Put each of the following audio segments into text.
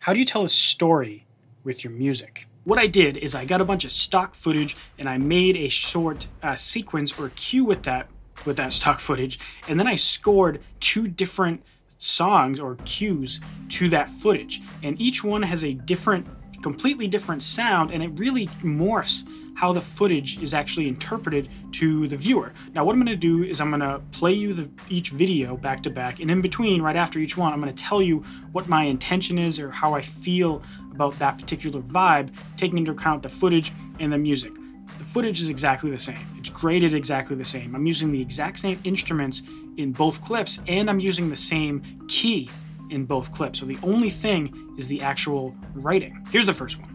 How do you tell a story with your music? What I did is I got a bunch of stock footage and I made a short sequence or cue with that stock footage, and then I scored 2 different songs or cues to that footage, and each one has a completely different sound, and it really morphs how the footage is actually interpreted to the viewer. Now what I'm going to do is I'm going to play you each video back to back, and in between, right after each one, I'm going to tell you what my intention is or how I feel about that particular vibe, taking into account the footage and the music. The footage is exactly the same. It's graded exactly the same. I'm using the exact same instruments in both clips, and I'm using the same key in both clips. So the only thing is the actual writing. Here's the first one.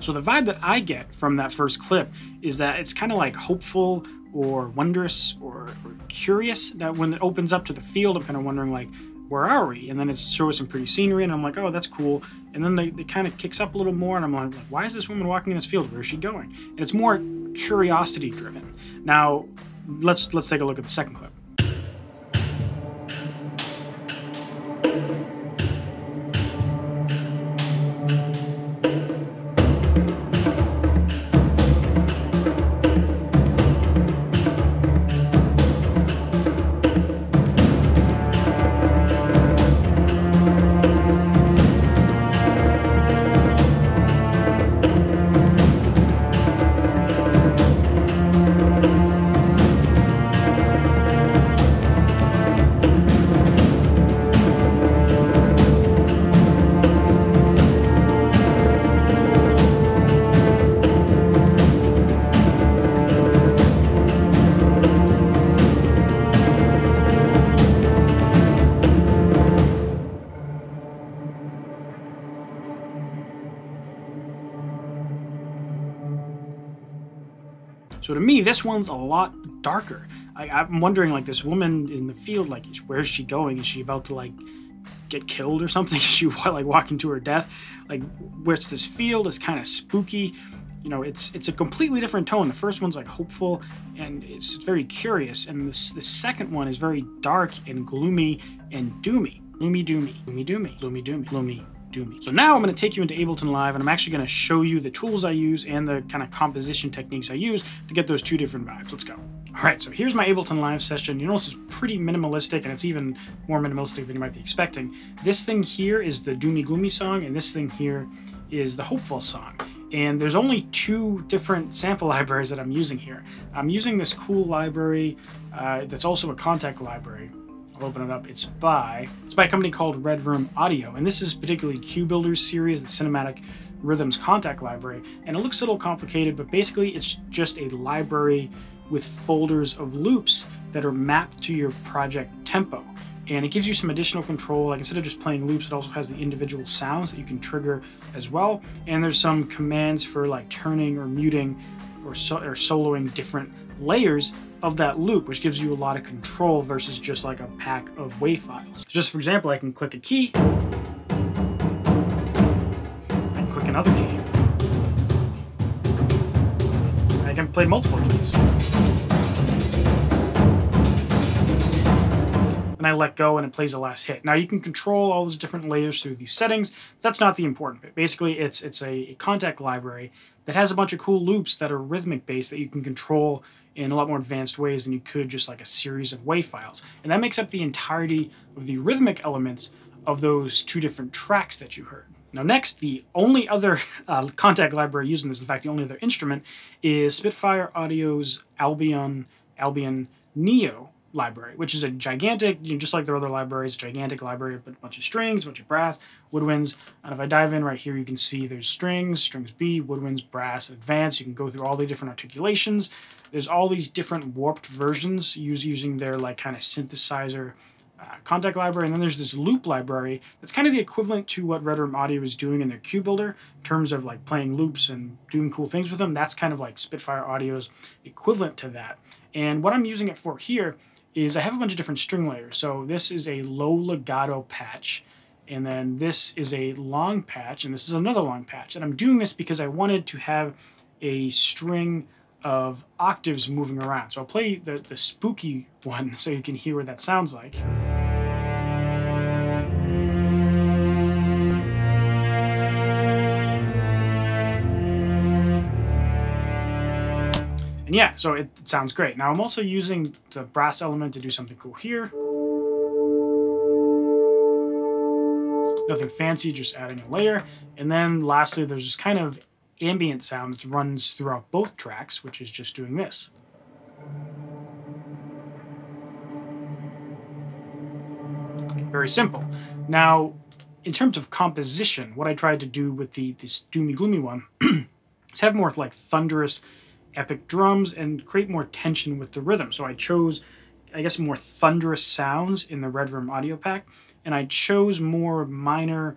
So the vibe that I get from that first clip is that it's kind of like hopeful or wondrous or curious. That when it opens up to the field, I'm kind of wondering like, where are we? And then it shows some pretty scenery, and I'm like, oh, that's cool. And then it kind of kicks up a little more, and I'm like, why is this woman walking in this field? Where is she going? And it's more curiosity driven. Now, let's take a look at the second clip. So to me, this one's a lot darker. I'm wondering, like, this woman in the field, like, where's she going? Is she about to, like, get killed or something? Is she, like, walking to her death? Like, where's this field? It's kind of spooky. You know, it's a completely different tone. The first one's, like, hopeful, and it's very curious. And the second one is very dark and gloomy and doomy. Gloomy, doomy, gloomy, doomy, gloomy, doomy, gloomy, doomy. So now I'm going to take you into Ableton Live, and I'm actually going to show you the tools I use and the kind of composition techniques I use to get those 2 different vibes. Let's go. All right, so here's my Ableton Live session. You notice it's pretty minimalistic, and it's even more minimalistic than you might be expecting. This thing here is the doomy gloomy song, and this thing here is the hopeful song. And there's only 2 different sample libraries that I'm using here. I'm using this cool library that's also a contact library. Open it up. It's by a company called Red Room Audio, and this is particularly Cue Builder's series, the Cinematic Rhythms Contact Library. And it looks a little complicated, but basically it's just a library with folders of loops that are mapped to your project tempo. And it gives you some additional control. Like, instead of just playing loops, it also has the individual sounds that you can trigger as well. And there's some commands for like turning or muting or soloing different layers of that loop, which gives you a lot of control versus just like a pack of WAV files. So just for example, I can click a key, and click another key. I can play multiple keys. And I let go and it plays the last hit. Now you can control all those different layers through these settings. That's not the important bit. Basically, it's a contact library that has a bunch of cool loops that are rhythmic based that you can control in a lot more advanced ways than you could just like a series of WAV files. And that makes up the entirety of the rhythmic elements of those 2 different tracks that you heard. Now next, the only other contact library using this, in fact the only other instrument, is Spitfire Audio's Albion Neo library, which is a gigantic, just like their other libraries, gigantic library, but a bunch of strings, a bunch of brass, woodwinds. And if I dive in right here, you can see there's strings B, woodwinds, brass, advanced. You can go through all the different articulations. There's all these different warped versions using their like kind of synthesizer contact library. And then there's this loop library that's kind of the equivalent to what Red Room Audio is doing in their Cue Builder in terms of like playing loops and doing cool things with them. That's kind of like Spitfire Audio's equivalent to that. And what I'm using it for here is I have a bunch of different string layers. So this is a low legato patch, and then this is a long patch, and this is another long patch. And I'm doing this because I wanted to have a string of octaves moving around. So I'll play the spooky one so you can hear what that sounds like. And yeah, so it sounds great. Now I'm also using the brass element to do something cool here. Nothing fancy, just adding a layer. And then lastly, there's this kind of ambient sound that runs throughout both tracks, which is just doing this. Very simple. Now, in terms of composition, what I tried to do with this doomy gloomy one is have more like thunderous epic drums and create more tension with the rhythm. So I chose, I guess, more thunderous sounds in the Red Room Audio pack, and I chose more minor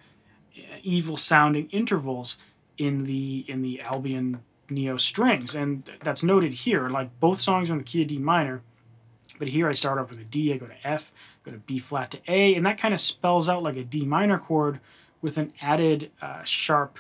evil sounding intervals in the Albion Neo strings. And that's noted here. Like both songs are in the key of D minor, but here I start off with a D, I go to F, go to B flat to A, and that kind of spells out like a D minor chord with an added sharp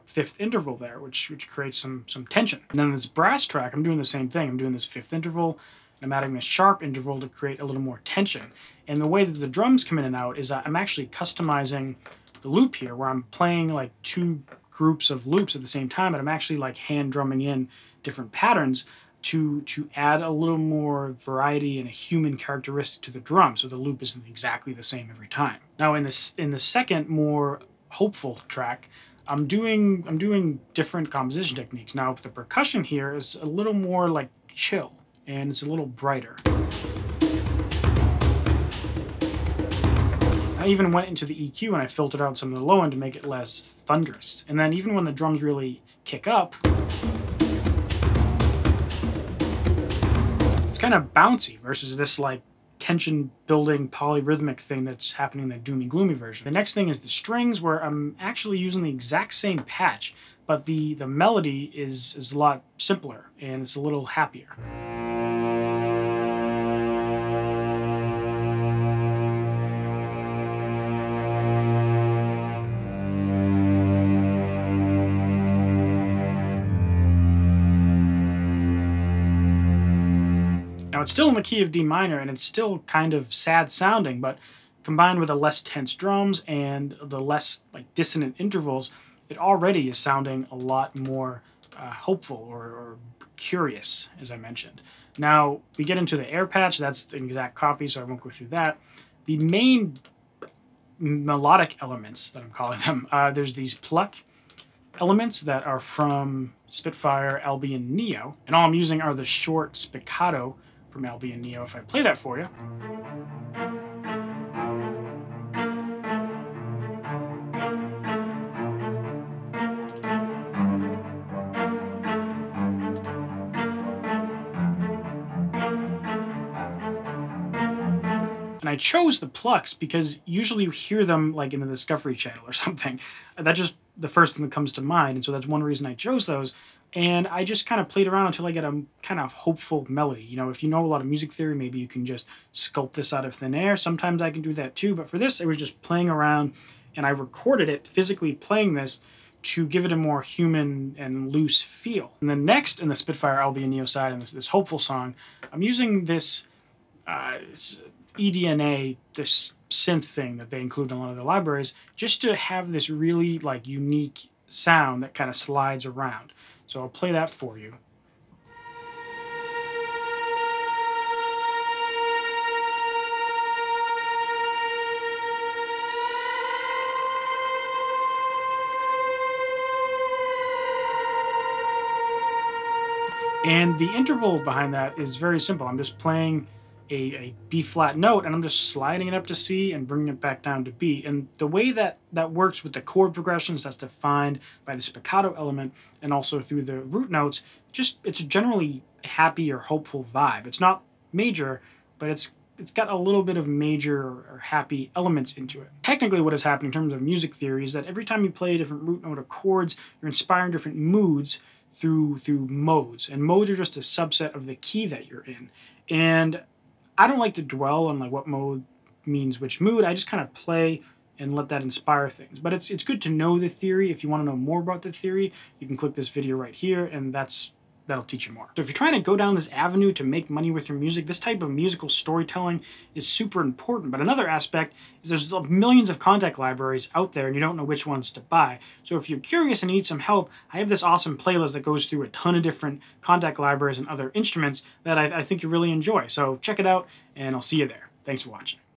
fifth interval there, which creates some tension. And then this brass track, I'm doing the same thing. I'm doing this fifth interval, and I'm adding this sharp interval to create a little more tension. And the way that the drums come in and out is I'm actually customizing the loop here, where I'm playing like two groups of loops at the same time, and I'm actually like hand drumming in different patterns to add a little more variety and a human characteristic to the drum, so the loop isn't exactly the same every time. Now in the second, more hopeful track, I'm doing different composition techniques. Now the percussion here is a little more like chill, and it's a little brighter. I even went into the EQ and I filtered out some of the low end to make it less thunderous. And then even when the drums really kick up, it's kind of bouncy versus this like tension building polyrhythmic thing that's happening in the doomy gloomy version. The next thing is the strings, where I'm actually using the exact same patch, but the melody is a lot simpler and it's a little happier. Now it's still in the key of D minor, and it's still kind of sad sounding, but combined with the less tense drums and the less like dissonant intervals, it already is sounding a lot more hopeful or curious, as I mentioned. Now we get into the air patch. That's an exact copy, so I won't go through that. The main melodic elements that I'm calling them, there's these pluck elements that are from Spitfire Albion Neo, and all I'm using are the short spiccato from Albion Neo. If I play that for you. And I chose the plucks because usually you hear them like in the Discovery Channel or something. That's just the first thing that comes to mind, and so that's one reason I chose those. And I just kind of played around until I get a kind of hopeful melody. You know, if you know a lot of music theory, maybe you can just sculpt this out of thin air. Sometimes I can do that too, but for this, I was just playing around, and I recorded it physically playing this to give it a more human and loose feel. And then next, in the Spitfire Albion Neo side, and this hopeful song, I'm using this eDNA, this synth thing that they include in a lot of their libraries, just to have this really like unique sound that kind of slides around. So I'll play that for you. And the interval behind that is very simple. I'm just playing a B flat note and I'm just sliding it up to C and bringing it back down to B. And the way that works with the chord progressions that's defined by the spiccato element and also through the root notes, it's a generally happy or hopeful vibe. It's not major, but it's got a little bit of major or happy elements into it. Technically what has happened in terms of music theory is that every time you play a different root note or chords, you're inspiring different moods through modes. And modes are just a subset of the key that you're in. And I don't like to dwell on like what mode means which mood. I just kind of play and let that inspire things. But it's good to know the theory. If you want to know more about the theory, you can click this video right here, and that'll teach you more. So if you're trying to go down this avenue to make money with your music, this type of musical storytelling is super important. But another aspect is there's millions of contact libraries out there and you don't know which ones to buy. So if you're curious and need some help, I have this awesome playlist that goes through a ton of different contact libraries and other instruments that I think you really enjoy. So check it out and I'll see you there. Thanks for watching.